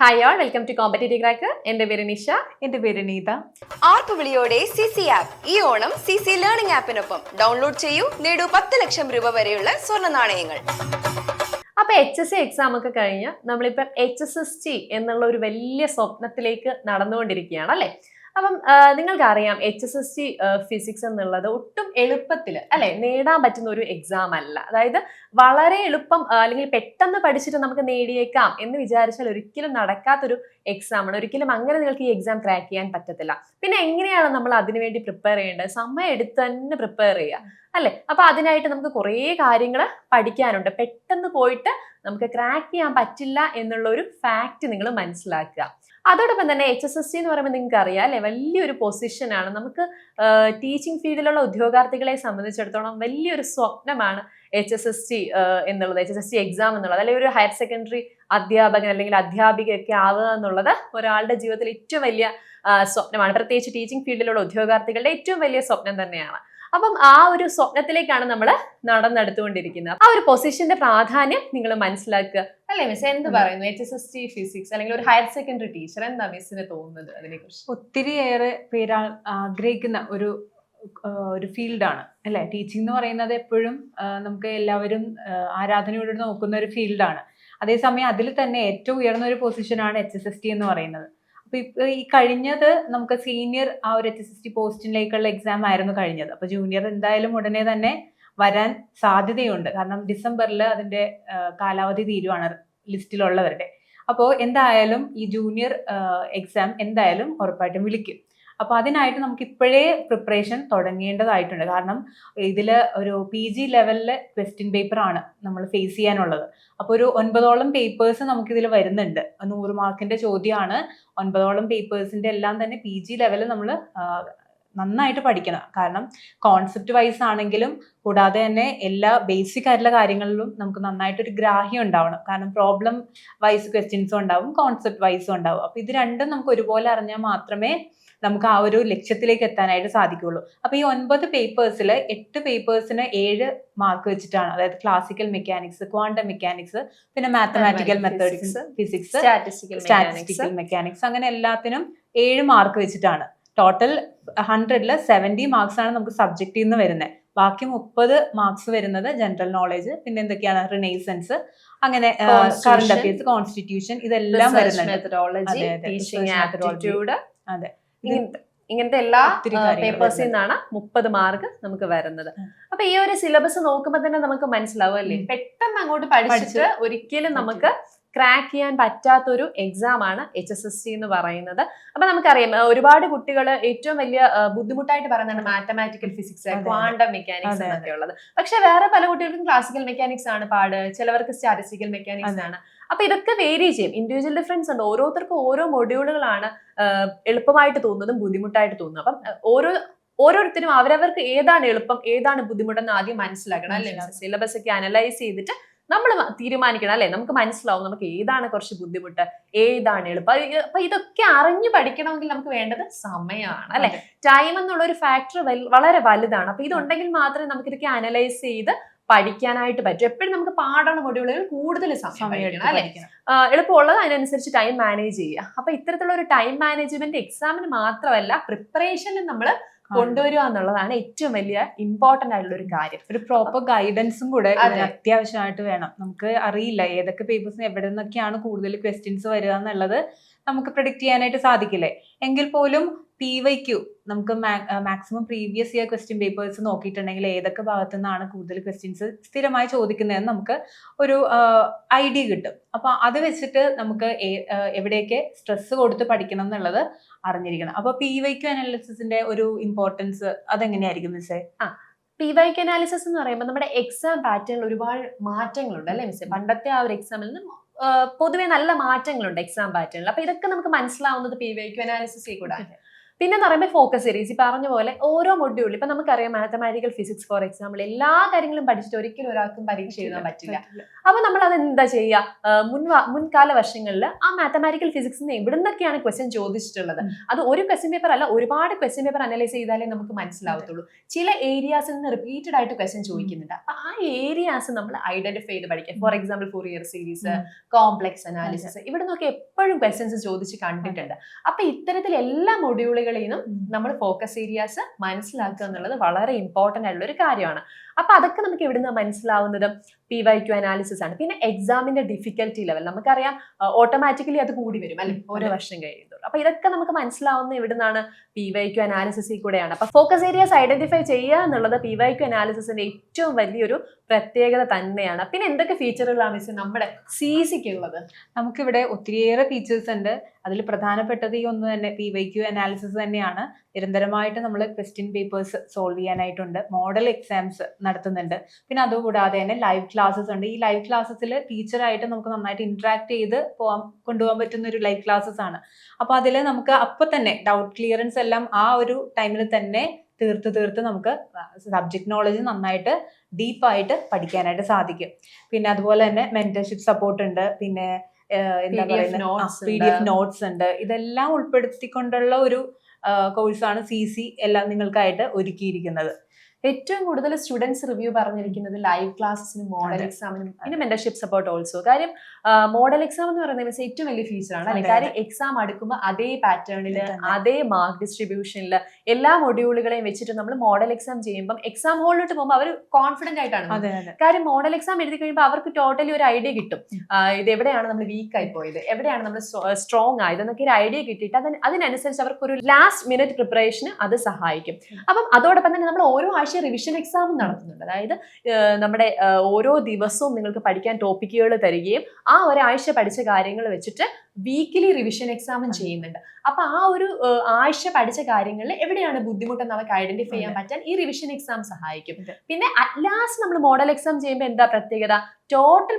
Hi all, welcome to competitive cracker. എൻ്റെ പേര് നിഷ. എൻ്റെ പേര് നീത. ആർപ്പുവിളിയോടെ CC ആപ്പ് ഈ ഓണം CC ലേണിംഗ് ആപ്പിനൊപ്പം ഡൗൺലോഡ് ചെയ്യൂ, നേടൂ 10 ലക്ഷം രൂപ വരെയുള്ള സ്വർണ്ണ നാണയങ്ങൾ. അപ്പൊ HSC എക്സാം ഒക്കെ കഴിഞ്ഞ് നമ്മളിപ്പം HSST എന്നുള്ള ഒരു വലിയ സ്വപ്നത്തിലേക്ക് നടന്നുകൊണ്ടിരിക്കുകയാണ് അല്ലെ. അപ്പം നിങ്ങൾക്കറിയാം HSST ഫിസിക്സ് എന്നുള്ളത് ഒട്ടും എളുപ്പത്തിൽ അല്ലെ നേടാൻ പറ്റുന്ന ഒരു എക്സാം അല്ല. അതായത് വളരെ എളുപ്പം അല്ലെങ്കിൽ പെട്ടെന്ന് പഠിച്ചിട്ട് നമുക്ക് നേടിയേക്കാം എന്ന് വിചാരിച്ചാൽ ഒരിക്കലും നടക്കാത്തൊരു എക്സാം ആണ്. ഒരിക്കലും അങ്ങനെ നിങ്ങൾക്ക് ഈ എക്സാം ക്രാക്ക് ചെയ്യാൻ പറ്റത്തില്ല. പിന്നെ എങ്ങനെയാണ് നമ്മൾ അതിനുവേണ്ടി പ്രിപ്പയർ ചെയ്യേണ്ടത്? സമയം എടുത്ത് തന്നെ പ്രിപ്പയർ ചെയ്യുക അല്ലെ. അപ്പൊ അതിനായിട്ട് നമുക്ക് കുറേ കാര്യങ്ങൾ പഠിക്കാനുണ്ട്. പെട്ടെന്ന് പോയിട്ട് നമുക്ക് ക്രാക്ക് ചെയ്യാൻ പറ്റില്ല എന്നുള്ള ഒരു ഫാക്ട് നിങ്ങൾ മനസ്സിലാക്കുക. അതോടൊപ്പം തന്നെ HSST എന്ന് പറയുമ്പോൾ നിങ്ങൾക്ക് അറിയാം അല്ലെ, വലിയൊരു പൊസിഷനാണ്. നമുക്ക് ടീച്ചിങ് ഫീൽഡിലുള്ള ഉദ്യോഗാർത്ഥികളെ സംബന്ധിച്ചിടത്തോളം വലിയൊരു സ്വപ്നമാണ് HSST എന്നുള്ളത്, HSST എക്സാം എന്നുള്ളത്. അല്ലെങ്കിൽ ഒരു ഹയർ സെക്കൻഡറി അധ്യാപകൻ അല്ലെങ്കിൽ അധ്യാപികയൊക്കെ ആവുക എന്നുള്ളത് ഒരാളുടെ ജീവിതത്തിൽ ഏറ്റവും വലിയ സ്വപ്നമാണ്. പ്രത്യേകിച്ച് ടീച്ചിങ് ഫീൽഡിലുള്ള ഉദ്യോഗാർത്ഥികളുടെ ഏറ്റവും വലിയ സ്വപ്നം തന്നെയാണ്. അപ്പം ആ ഒരു സ്വപ്നത്തിലേക്കാണ് നമ്മൾ നടന്നെടുത്തുകൊണ്ടിരിക്കുന്നത്. ആ ഒരു പൊസിഷന്റെ പ്രാധാന്യം നിങ്ങൾ മനസ്സിലാക്കുക അല്ലെ മിസ്. എന്ത് പറയുന്നു HSST ഫിസിക്സ് അല്ലെങ്കിൽ ഒരു ഹയർ സെക്കൻഡറി ടീച്ചർ, എന്താ മിസ്സിന് തോന്നുന്നത് അതിനെക്കുറിച്ച്? ഒത്തിരിയേറെ പേര് ആഗ്രഹിക്കുന്ന ഒരു ഫീൽഡാണ് അല്ലെ. ടീച്ചിങ് എന്ന് പറയുന്നത് എപ്പോഴും നമുക്ക് എല്ലാവരും ആരാധനയോടെ നോക്കുന്ന ഒരു ഫീൽഡാണ്. അതേസമയം അതിൽ തന്നെ ഏറ്റവും ഉയർന്ന ഒരു പൊസിഷനാണ് HSST എന്ന് പറയുന്നത്. അപ്പൊ ഇപ്പൊ ഈ കഴിഞ്ഞത് നമുക്ക് സീനിയർ ആ ഒരു HSST പോസ്റ്റിലേക്കുള്ള എക്സാം ആയിരുന്നു കഴിഞ്ഞത്. അപ്പൊ ജൂനിയർ എന്തായാലും ഉടനെ തന്നെ വരാൻ സാധ്യതയുണ്ട്. കാരണം ഡിസംബറിൽ അതിന്റെ കാലാവധി തീരുവാണ് ലിസ്റ്റിലുള്ളവരുടെ. അപ്പോൾ എന്തായാലും ഈ ജൂനിയർ എക്സാം എന്തായാലും ഉറപ്പായിട്ടും വിളിക്കും. അപ്പൊ അതിനായിട്ട് നമുക്ക് ഇപ്പോഴേ പ്രിപ്പറേഷൻ തുടങ്ങേണ്ടതായിട്ടുണ്ട്. കാരണം ഇതിൽ ഒരു PG ലെവലിലെ ക്വസ്റ്റ്യൻ പേപ്പർ ആണ് നമ്മൾ ഫേസ് ചെയ്യാനുള്ളത്. അപ്പോൾ ഒരു 9ഓളം പേപ്പേഴ്സ് നമുക്കിതിൽ വരുന്നുണ്ട്. 100 മാർക്കിന്റെ ചോദ്യമാണ്. 9ഓളം പേപ്പേഴ്സിന്റെ എല്ലാം തന്നെ PG ലെവലിൽ നമ്മൾ നന്നായിട്ട് പഠിക്കണം. കാരണം കോൺസെപ്റ്റ് വൈസ് ആണെങ്കിലും കൂടാതെ തന്നെ എല്ലാ ബേസിക് ആയിട്ടുള്ള കാര്യങ്ങളിലും നമുക്ക് നന്നായിട്ടൊരു ഗ്രാഹ്യം ഉണ്ടാവണം. കാരണം പ്രോബ്ലം വൈസ് ക്വസ്റ്റ്യൻസും ഉണ്ടാവും, കോൺസെപ്റ്റ് വൈസും ഉണ്ടാവും. അപ്പൊ ഇത് രണ്ടും നമുക്ക് ഒരുപോലെ അറിഞ്ഞാൽ മാത്രമേ നമുക്ക് ആ ഒരു ലക്ഷ്യത്തിലേക്ക് എത്താനായിട്ട് സാധിക്കുള്ളൂ. അപ്പൊ ഈ 9 പേപ്പേഴ്സിൽ 8 പേപ്പേഴ്സിന് 7 മാർക്ക് വെച്ചിട്ടാണ്. അതായത് ക്ലാസിക്കൽ മെക്കാനിക്സ്, ക്വാണ്ടം മെക്കാനിക്സ്, പിന്നെ mathematical methods, physics, statistical mechanics, അങ്ങനെ എല്ലാത്തിനും 7 മാർക്ക് വെച്ചിട്ടാണ്. ടോട്ടൽ 100ൽ 70 മാർക്സ് ആണ് നമുക്ക് സബ്ജക്റ്റിൽ നിന്ന് വരുന്നത്. ബാക്കി 30 മാർക്സ് വരുന്നത് ജനറൽ നോളേജ്, പിന്നെ എന്തൊക്കെയാണ് റിനൈസൻസ്, അങ്ങനെ കറണ്ട് അഫയേഴ്സ്, കോൺസ്റ്റിറ്റ്യൂഷൻ, ഇതെല്ലാം വരുന്നുണ്ട്. അതെ, ഇങ്ങനത്തെ എല്ലാ പേപ്പേഴ്സിൽ നിന്നാണ് 30 മാർക്ക് നമുക്ക് വരുന്നത്. അപ്പൊ ഈ ഒരു സിലബസ് നോക്കുമ്പോൾ തന്നെ നമുക്ക് മനസ്സിലാവും അല്ലേ, പെട്ടെന്ന് അങ്ങോട്ട് പഠിച്ചിട്ട് ഒരിക്കലും നമുക്ക് ക്രാക്ക് ചെയ്യാൻ പറ്റാത്തൊരു എക്സാം ആണ് HSST എന്ന് പറയുന്നത്. അപ്പൊ നമുക്കറിയാം ഒരുപാട് കുട്ടികൾ ഏറ്റവും വലിയ ബുദ്ധിമുട്ടായിട്ട് പറയുന്നതാണ് മാത്തമാറ്റിക്കൽ ഫിസിക്സ്, ക്വാണ്ടം മെക്കാനിക്സ് എന്നൊക്കെ ഉള്ളത്. പക്ഷെ വേറെ പല കുട്ടികൾക്കും ക്ലാസിക്കൽ മെക്കാനിക്സ് ആണ് പാട്, ചിലവർക്ക് സ്റ്റാറ്റിസ്റ്റിക്കൽ മെക്കാനിക്സ് ആണ്. അപ്പൊ ഇതൊക്കെ വേരി ചെയ്യും, ഇൻഡിവിജ്വൽ ഡിഫറൻസ് ഉണ്ട്. ഓരോരുത്തർക്കും ഓരോ മൊഡ്യൂളുകളാണ് എളുപ്പമായിട്ട് തോന്നുന്നതും ബുദ്ധിമുട്ടായിട്ട് തോന്നുന്നത്. അപ്പം ഓരോരുത്തരും അവരവർക്ക് ഏതാണ് എളുപ്പം ഏതാണ് ബുദ്ധിമുട്ടെന്ന് ആദ്യം മനസ്സിലാക്കണം അല്ലെ. സിലബസ് ഒക്കെ അനലൈസ് ചെയ്തിട്ട് നമ്മൾ തീരുമാനിക്കണം അല്ലെ. നമുക്ക് മനസ്സിലാവും നമുക്ക് ഏതാണ് കുറച്ച് ബുദ്ധിമുട്ട്, ഏതാണ് എളുപ്പം. അപ്പൊ ഇതൊക്കെ അറിഞ്ഞു പഠിക്കണമെങ്കിൽ നമുക്ക് വേണ്ടത് സമയമാണ് അല്ലെ. ടൈം എന്നുള്ള ഒരു ഫാക്ടർ വളരെ വലുതാണ്. അപ്പൊ ഇതുണ്ടെങ്കിൽ മാത്രമേ നമുക്ക് ഇതൊക്കെ അനലൈസ് ചെയ്ത് പഠിക്കാനായിട്ട് പറ്റും. എപ്പോഴും നമുക്ക് പാടുള്ള മൊഡ്യൂളുകൾ കൂടുതൽ സമയം പഠിക്കണം അല്ലെ. എളുപ്പമുള്ളത് അതിനനുസരിച്ച് ടൈം മാനേജ് ചെയ്യുക. അപ്പൊ ഇത്തരത്തിലുള്ള ഒരു ടൈം മാനേജ്മെന്റ് എക്സാമിന് മാത്രമല്ല പ്രിപ്പറേഷനിൽ നമ്മൾ കൊണ്ടുവരിക എന്നുള്ളതാണ് ഏറ്റവും വലിയ ഇമ്പോർട്ടന്റ് ആയിട്ടുള്ള ഒരു കാര്യം. ഒരു പ്രോപ്പർ ഗൈഡൻസും കൂടെ അത്യാവശ്യമായിട്ട് വേണം. നമുക്ക് അറിയില്ല ഏതൊക്കെ പേപ്പേഴ്സിന് എവിടെ നിന്നൊക്കെയാണ് കൂടുതൽ ക്വസ്റ്റ്യൻസ് വരിക എന്നുള്ളത് നമുക്ക് പ്രെഡിക്റ്റ് ചെയ്യാനായിട്ട് സാധിക്കില്ലേ. എങ്കിൽ പോലും PYQ നമുക്ക് maximum previous year question papers നോക്കിയിട്ടുണ്ടെങ്കിൽ ഏതൊക്കെ ഭാഗത്തു നിന്നാണ് കൂടുതൽ ക്വസ്റ്റ്യൻസ് സ്ഥിരമായി ചോദിക്കുന്നതെന്ന് നമുക്ക് ഒരു ഐഡിയ കിട്ടും. അപ്പൊ അത് വെച്ചിട്ട് നമുക്ക് എവിടെയൊക്കെ സ്ട്രെസ് കൊടുത്ത് പഠിക്കണം എന്നുള്ളത് അറിഞ്ഞിരിക്കണം. അപ്പൊ PYQ അനാലിസിസിന്റെ ഒരു ഇമ്പോർട്ടൻസ് അതെങ്ങനെയായിരിക്കും മിസ്സേ? PYQ അനാലിസിസ് എന്ന് പറയുമ്പോൾ നമ്മുടെ എക്സാം പാറ്റേണിൽ ഒരുപാട് മാറ്റങ്ങളുണ്ട് അല്ലെ മിസ്സേ. പണ്ടത്തെ ആ ഒരു എക്സാമിൽ നിന്ന് പൊതുവെ നല്ല മാറ്റങ്ങളുണ്ട് എക്സാം പാറ്റേണിൽ. അപ്പൊ ഇതൊക്കെ നമുക്ക് മനസ്സിലാവുന്നത് PYQ അനാലിസിസിൽ കൂടെ. പിന്നെ എന്ന് പറയുമ്പോൾ ഫോക്കസ് സീരീസ്, ഈ പറഞ്ഞ പോലെ ഓരോ മൊഡ്യൂൾ, ഇപ്പൊ നമുക്കറിയാം മാത്തമാറ്റിക്കൽ ഫിസിക്സ് ഫോർ എക്സാമ്പിൾ എല്ലാ കാര്യങ്ങളും പഠിച്ചിട്ട് ഒരിക്കലും ഒരാൾക്കും പരീക്ഷ എഴുതാൻ പറ്റില്ല. അപ്പൊ നമ്മൾ അത് എന്താ ചെയ്യുക, മുൻകാല വർഷങ്ങളിൽ ആ മാത്തമാറ്റിക്കൽ ഫിസിക്സിന് എവിടുന്നൊക്കെയാണ് ക്വസ്റ്റ്യൻ ചോദിച്ചിട്ടുള്ളത്, അത് ഒരു ക്വസ്റ്റ്യൻ പേപ്പർ അല്ല, ഒരുപാട് ക്വസ്റ്റ്യൻ പേപ്പർ അനലൈസ് ചെയ്താലേ നമുക്ക് മനസ്സിലാവത്തുള്ളൂ. ചില ഏരിയാസിൽ നിന്ന് റിപ്പീറ്റഡ് ആയിട്ട് ക്വസ്റ്റ്യൻ ചോദിക്കുന്നുണ്ട്. അപ്പൊ ആ ഏരിയാസ് നമ്മൾ ഐഡന്റിഫൈ ചെയ്ത് പഠിക്കാം. For example Fourier series, complex analysis, ഇവിടെ നിന്നൊക്കെ എപ്പോഴും ക്വസ്റ്റ്യൻസ് ചോദിച്ച് കണ്ടിട്ടുണ്ട്. അപ്പൊ ഇത്തരത്തിൽ എല്ലാ മൊഡ്യൂളുകളെയും നമ്മൾ ഫോക്കസ് ഏരിയാസ് മനസ്സിലാക്കുക എന്നുള്ളത് വളരെ ഇമ്പോർട്ടന്റ് ആയിട്ടുള്ള ഒരു കാര്യമാണ്. അപ്പൊ അതൊക്കെ നമുക്ക് എവിടുന്ന് മനസ്സിലാവുന്നത്, PYQ അനാലിസിസ് ആണ്. പിന്നെ എക്സാമിന്റെ ഡിഫിക്കൽറ്റി ലെവൽ നമുക്കറിയാം, ഓട്ടോമാറ്റിക്കലി അത് കൂടി വരും അല്ലെ ഓരോ വർഷം കഴിയുമ്പോൾ. അപ്പൊ ഇതൊക്കെ നമുക്ക് മനസ്സിലാവുന്ന എവിടുന്നാണ്, PYQ അനാലിസിസിൽ കൂടെയാണ്. അപ്പൊ ഫോക്കസ് ഏരിയാസ് ഐഡന്റിഫൈ ചെയ്യുക എന്നുള്ളത് PYQ അനാലിസിസിന്റെ ഏറ്റവും വലിയൊരു പ്രത്യേകത തന്നെയാണ്. പിന്നെ എന്തൊക്കെ ഫീച്ചറുകളാണ് മിസ് നമ്മുടെ CC-ക്ക് ഉള്ളത്? നമുക്കിവിടെ ഒത്തിരിയേറെ ഫീച്ചേഴ്സ് ഉണ്ട്. അതിൽ പ്രധാനപ്പെട്ടത് ഈ ഒന്ന് തന്നെ PYQ അനാലിസിസ് തന്നെയാണ്. നിരന്തരമായിട്ട് നമ്മൾ ക്വസ്റ്റ്യൻ പേപ്പേഴ്സ് സോൾവ് ചെയ്യാനായിട്ടുണ്ട്, മോഡൽ എക്സാംസ് നടത്തുന്നുണ്ട്. പിന്നെ അതുകൂടാതെ തന്നെ ലൈവ് ക്ലാസ്സസ് ഉണ്ട്. ഈ ലൈവ് ക്ലാസ്സസിൽ ടീച്ചറായിട്ട് നമുക്ക് നന്നായിട്ട് ഇന്ററാക്ട് ചെയ്ത് കൊണ്ടുപോകാൻ പറ്റുന്ന ഒരു ലൈവ് ക്ലാസ്സസ് ആണ്. അപ്പൊ അതിൽ നമുക്ക് അപ്പൊ തന്നെ ഡൗട്ട് ക്ലിയറൻസ് എല്ലാം ആ ഒരു ടൈമിൽ തന്നെ തീർത്ത് നമുക്ക് സബ്ജക്ട് നോളജ് നന്നായിട്ട് ഡീപ്പായിട്ട് പഠിക്കാനായിട്ട് സാധിക്കും. പിന്നെ അതുപോലെ തന്നെ മെന്റർഷിപ്പ് സപ്പോർട്ട് ഉണ്ട്. പിന്നെ എന്താ പറയുന്നത്, PDF നോട്ട്സ് ഉണ്ട്. ഇതെല്ലാം ഉൾപ്പെടുത്തിക്കൊണ്ടുള്ള ഒരു കോഴ്സാണ് CC എല്ലാം നിങ്ങൾക്കായിട്ട് ഒരുക്കിയിരിക്കുന്നത്. ഏറ്റവും കൂടുതൽ സ്റ്റുഡൻസ് റിവ്യൂ പറഞ്ഞിരിക്കുന്നത് ലൈവ് ക്ലാസ്സിനും മോഡൽ എക്സാമിനും പിന്നെ മെന്റർഷിപ്പ് സപ്പോർട്ട് ഓൾസോ. കാര്യം മോഡൽ എക്സാം എന്ന് പറയുന്നത് ഏറ്റവും വലിയ ഫീച്ചറാണ് അല്ലെ. കാര്യം എക്സാം അടുക്കുമ്പോൾ അതേ പാറ്റേണിൽ അതേ മാർക്ക് ഡിസ്ട്രിബ്യൂഷനിൽ എല്ലാ മൊഡ്യൂളുകളെയും വെച്ചിട്ട് നമ്മൾ മോഡൽ എക്സാം ചെയ്യുമ്പോൾ എക്സാം ഹോളിലോട്ട് പോകുമ്പോൾ അവർ കോൺഫിഡന്റ് ആയിട്ടാണ്. കാര്യം മോഡൽ എക്സാം എഴുതി കഴിയുമ്പോൾ അവർക്ക് ടോട്ടലി ഒരു ഐഡിയ കിട്ടും, ഇത് എവിടെയാണ് നമ്മൾ വീക്ക് ആയി പോയത്, എവിടെയാണ് നമ്മൾ സ്ട്രോങ് ആയത് എന്നൊക്കെ ഒരു ഐഡിയ കിട്ടിയിട്ട് അതിനനുസരിച്ച് അവർക്ക് ഒരു ലാസ്റ്റ് മിനിറ്റ് പ്രിപ്പറേഷന് അത് സഹായിക്കും. അപ്പം അതോടൊപ്പം തന്നെ നമ്മൾ ഓരോ റിവിഷൻ എക്സാമും നടത്തുന്നുണ്ട്. അതായത് നമ്മുടെ ഓരോ ദിവസവും നിങ്ങൾക്ക് പഠിക്കാൻ ടോപ്പിക്കുകൾ തരികയും ആ ഒരാഴ്ച പഠിച്ച കാര്യങ്ങൾ വെച്ചിട്ട് വീക്കിലി റിവിഷൻ എക്സാമും ചെയ്യുന്നുണ്ട്. അപ്പൊ ആ ഒരു ആഴ്ച പഠിച്ച കാര്യങ്ങളിൽ എവിടെയാണ് ബുദ്ധിമുട്ടെന്ന് അവർക്ക് ഐഡന്റിഫൈ ചെയ്യാൻ പറ്റാൻ ഈ റിവിഷൻ എക്സാം സഹായിക്കും. പിന്നെ അറ്റ് ലാസ്റ്റ് നമ്മൾ മോഡൽ എക്സാം ചെയ്യുമ്പോൾ എന്താ പ്രത്യേകത, ടോട്ടൽ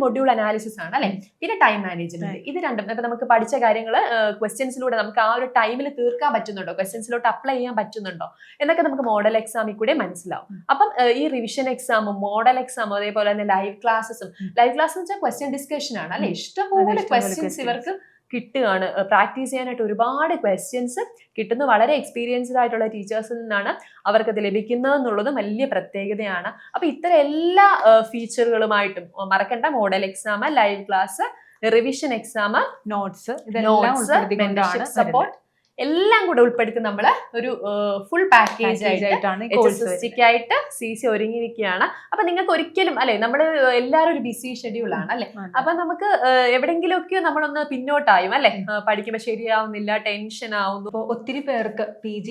മൊഡ്യൂൾ അനാലിസിസ് ആണ് അല്ലെ. പിന്നെ ടൈം മാനേജ്മെന്റ്, ഇത് രണ്ടും. ഇപ്പൊ നമുക്ക് പഠിച്ച കാര്യങ്ങൾ ക്വസ്റ്റ്യൻസിലൂടെ നമുക്ക് ആ ഒരു ടൈമിൽ തീർക്കാൻ പറ്റുന്നുണ്ടോ, ക്വസ്റ്റ്യൻസിലോട്ട് അപ്ലൈ ചെയ്യാൻ പറ്റുന്നുണ്ടോ എന്നൊക്കെ നമുക്ക് മോഡൽ എക്സാമിൽ കൂടെ മനസ്സിലാവും. അപ്പം ഈ റിവിഷൻ എക്സാമും മോഡൽ എക്സാമും അതേപോലെ തന്നെ ലൈവ് ക്ലാസ്സസും, ലൈവ് ക്ലാസ് എന്ന് വെച്ചാൽ ക്വസ്റ്റ്യൻ ഡിസ്കഷൻ ആണ് അല്ലെ. ഇഷ്ടംപോലെ ക്വസ്റ്റ്യൻസ് ഇവർക്ക് കിട്ടുകയാണ്. പ്രാക്ടീസ് ചെയ്യാനായിട്ട് ഒരുപാട് ക്വസ്റ്റ്യൻസ് കിട്ടുന്നു. വളരെ എക്സ്പീരിയൻസ്ഡ് ആയിട്ടുള്ള ടീച്ചേഴ്സിൽ നിന്നാണ് അവർക്കത് ലഭിക്കുന്നത് എന്നുള്ളതും വലിയ പ്രത്യേകതയാണ്. അപ്പൊ ഇത്തരം എല്ലാ ഫീച്ചറുകളുമായിട്ടും മറക്കണ്ട, model exam, live class, revision exam, notes, mentorship support എല്ലാം കൂടെ ഉൾപ്പെടുത്തി നമ്മൾ ഒരു ഫുൾ പാക്കേജ് ആയിട്ടാണ് ആയിട്ട് CC ഒരുങ്ങിയിരിക്കുകയാണ്. അപ്പൊ നിങ്ങൾക്ക് ഒരിക്കലും അല്ലെ, നമ്മൾ എല്ലാവരും ഒരു ബിസി ഷെഡ്യൂൾ ആണ് അല്ലെ. അപ്പൊ നമുക്ക് എവിടെങ്കിലുമൊക്കെ നമ്മളൊന്ന് പിന്നോട്ടായും അല്ലെ, പഠിക്കുമ്പോൾ ശരിയാവുന്നില്ല, ടെൻഷൻ ആവുന്നു. ഇപ്പോൾ ഒത്തിരി പേർക്ക് PG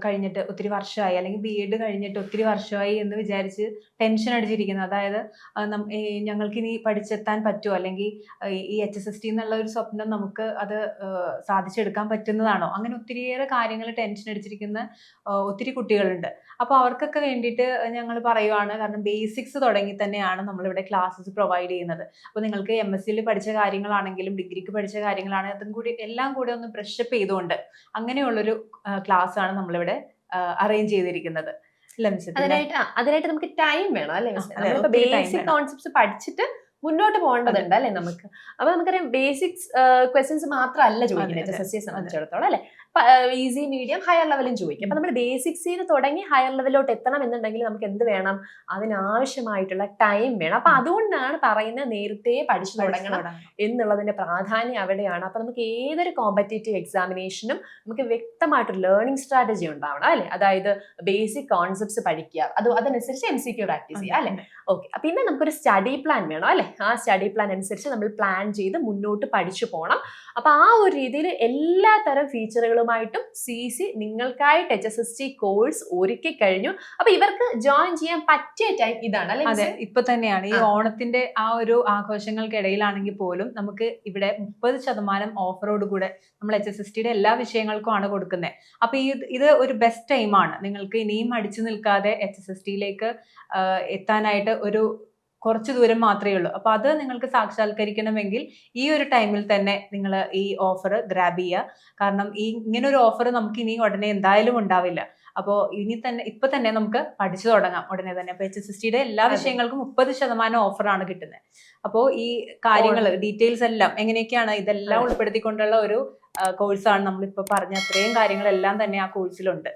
കഴിഞ്ഞിട്ട് ഒത്തിരി വർഷമായി, അല്ലെങ്കിൽ BEd കഴിഞ്ഞിട്ട് ഒത്തിരി വർഷമായി എന്ന് വിചാരിച്ച് ടെൻഷൻ അടിച്ചിരിക്കുന്നത്. അതായത് ഞങ്ങൾക്ക് ഇനി പഠിച്ചെത്താൻ പറ്റുമോ, അല്ലെങ്കിൽ ഈ HSST എന്നുള്ള ഒരു സ്വപ്നം നമുക്ക് അത് സാധിച്ചെടുക്കാൻ പറ്റുന്നതാണോ, അങ്ങനെ ഒത്തിരിയേറെ കാര്യങ്ങൾ ടെൻഷൻ അടിച്ചിരിക്കുന്ന ഒത്തിരി കുട്ടികളുണ്ട്. അപ്പോൾ അവർക്കൊക്കെ വേണ്ടിയിട്ട് ഞങ്ങൾ പറയുവാണ്, കാരണം ബേസിക്സ് തുടങ്ങി തന്നെയാണ് നമ്മളിവിടെ ക്ലാസ്സസ് പ്രൊവൈഡ് ചെയ്യുന്നത്. അപ്പോൾ നിങ്ങൾക്ക് MSc പഠിച്ച കാര്യങ്ങളാണെങ്കിലും ഡിഗ്രിക്ക് പഠിച്ച കാര്യങ്ങളാണെങ്കിലും അതും കൂടി എല്ലാം കൂടി ഒന്ന് ബ്രഷപ്പ് ചെയ്തുകൊണ്ട് അങ്ങനെയുള്ളൊരു ക്ലാസ് ആണ് നമ്മളിവിടെ അറേഞ്ച് ചെയ്തിരിക്കുന്നത്. അതിനായിട്ട് നമുക്ക് ടൈം വേണം അല്ലെ. ബേസിക് കോൺസെപ്റ്റ്സ് പഠിച്ചിട്ട് മുന്നോട്ട് പോകേണ്ടതുണ്ട് അല്ലെ നമുക്ക്. അപ്പൊ നമുക്കറിയാം ബേസിക്സ് ക്വസ്റ്റ്യൻസ് മാത്രമല്ല ചോദിക്കുന്നത് HSSC സംബന്ധിച്ചിടത്തോളം അല്ലെ. ഈസി, മീഡിയം, ഹയർ ലെവലും ചോദിക്കും. അപ്പൊ നമ്മൾ ബേസിക്സിൽ തുടങ്ങി ഹയർ ലെവലിലോട്ട് എത്തണം എന്നുണ്ടെങ്കിൽ നമുക്ക് എന്ത് വേണം, അതിനാവശ്യമായിട്ടുള്ള ടൈം വേണം. അപ്പൊ അതുകൊണ്ടാണ് പറയുന്നത് നേരത്തെ പഠിച്ചു തുടങ്ങണം എന്നുള്ളതിന്റെ പ്രാധാന്യം അവിടെയാണ്. അപ്പൊ നമുക്ക് ഏതൊരു കോമ്പറ്റേറ്റീവ് എക്സാമിനേഷനും നമുക്ക് വ്യക്തമായിട്ടൊരു ലേണിംഗ് സ്ട്രാറ്റജി ഉണ്ടാവണം അല്ലെ. അതായത് ബേസിക് കോൺസെപ്റ്റ്സ് പഠിക്കുക, അതനുസരിച്ച് MCQ പ്രാക്ടീസ് ചെയ്യുക അല്ലെ. ഓക്കെ, പിന്നെ നമുക്കൊരു സ്റ്റഡി പ്ലാൻ വേണം അല്ലെ. ആ സ്റ്റഡി പ്ലാൻ അനുസരിച്ച് നമ്മൾ പ്ലാൻ ചെയ്ത് മുന്നോട്ട് പഠിച്ചു പോകണം. അപ്പൊ ആ ഒരു രീതിയിൽ എല്ലാ തരം ഫീച്ചറുകളുമായിട്ടും CC നിങ്ങൾക്കായിട്ട് HSST കോഴ്സ് ഒരുക്കി കഴിഞ്ഞു. അപ്പൊ ഇവർക്ക് ജോയിൻ ചെയ്യാൻ പറ്റിയ ടൈം ഇതാണ് അല്ലെ. അതെ, ഇപ്പൊ തന്നെയാണ്. ഈ ഓണത്തിന്റെ ആ ഒരു ആഘോഷങ്ങൾക്കിടയിലാണെങ്കിൽ പോലും നമുക്ക് ഇവിടെ 30% ഓഫറോട് കൂടെ നമ്മൾ HSSTയുടെ എല്ലാ വിഷയങ്ങൾക്കും ആണ് കൊടുക്കുന്നത്. അപ്പൊ ഇത് ഒരു ബെസ്റ്റ് ടൈമാണ്. നിങ്ങൾക്ക് ഇനിയും അടിച്ചു നിൽക്കാതെ HSSTയിലേക്ക് എത്താനായിട്ട് ഒരു കുറച്ച് ദൂരം മാത്രമേ ഉള്ളൂ. അപ്പോൾ അത് നിങ്ങൾക്ക് സാക്ഷാത്കരിക്കണമെങ്കിൽ ഈ ഒരു ടൈമിൽ തന്നെ നിങ്ങൾ ഈ ഓഫർ ഗ്രാബ് ചെയ്യുക. കാരണം ഇങ്ങനെ ഒരു ഓഫർ നമുക്ക് ഇനി ഉടനെ എന്തായാലും ഉണ്ടാവില്ല. അപ്പോൾ ഇപ്പൊ തന്നെ നമുക്ക് പഠിച്ചു തുടങ്ങാം ഉടനെ തന്നെ. അപ്പോൾ HSSTയുടെ എല്ലാ വിഷയങ്ങൾക്കും 30% ഓഫറാണ് കിട്ടുന്നത്. അപ്പോൾ ഈ കാര്യങ്ങൾ ഡീറ്റെയിൽസ് എല്ലാം എങ്ങനെയൊക്കെയാണ് ഇതെല്ലാം ഉൾപ്പെടുത്തിക്കൊണ്ടുള്ള ഒരു കോഴ്സാണ് നമ്മളിപ്പോ പറഞ്ഞ അത്രയും കാര്യങ്ങളെല്ലാം തന്നെ ആ കോഴ്സിലുണ്ട്.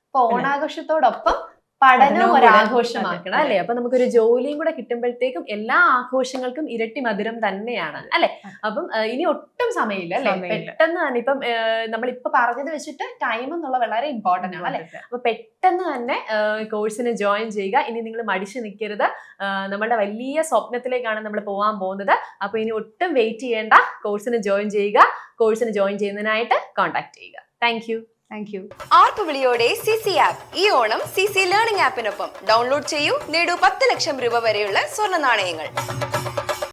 അപ്പൊ ഓണാഘോഷത്തോടൊപ്പം പഠനവും ഒരു ആഘോഷമാക്കണം അല്ലെ? അപ്പൊ നമുക്കൊരു ജോലിയും കൂടെ കിട്ടുമ്പോഴത്തേക്കും എല്ലാ ആഘോഷങ്ങൾക്കും ഇരട്ടി മധുരം തന്നെയാണ് അല്ലെ? അപ്പം ഇനി ഒട്ടും സമയമില്ല അല്ലെ? പെട്ടെന്ന് തന്നെ ഇപ്പം നമ്മളിപ്പോ പറഞ്ഞത് വെച്ചിട്ട് ടൈം എന്നുള്ള വളരെ ഇമ്പോർട്ടന്റ് ആണ് അല്ലെ? അപ്പൊ പെട്ടെന്ന് തന്നെ കോഴ്സിന് ജോയിൻ ചെയ്യുക. ഇനി നിങ്ങൾ മടിച്ചു നിൽക്കരുത്. നമ്മളുടെ വലിയ സ്വപ്നത്തിലേക്കാണ് നമ്മൾ പോകാൻ പോകുന്നത്. അപ്പൊ ഇനി ഒട്ടും വെയിറ്റ് ചെയ്യേണ്ട, കോഴ്സിന് ജോയിൻ ചെയ്യുക. കോഴ്സിന് ജോയിൻ ചെയ്യുന്നതിനായിട്ട് കോൺടാക്ട് ചെയ്യുക. Thank you. ആർപ്പ് വിളിയോടെ CC ആപ്പ് ഈ ഓണം CC ലേണിംഗ് ആപ്പിനൊപ്പം ഡൗൺലോഡ് ചെയ്യൂ, നേടൂ 10 ലക്ഷം രൂപ വരെയുള്ള സ്വർണ്ണ നാണയങ്ങൾ.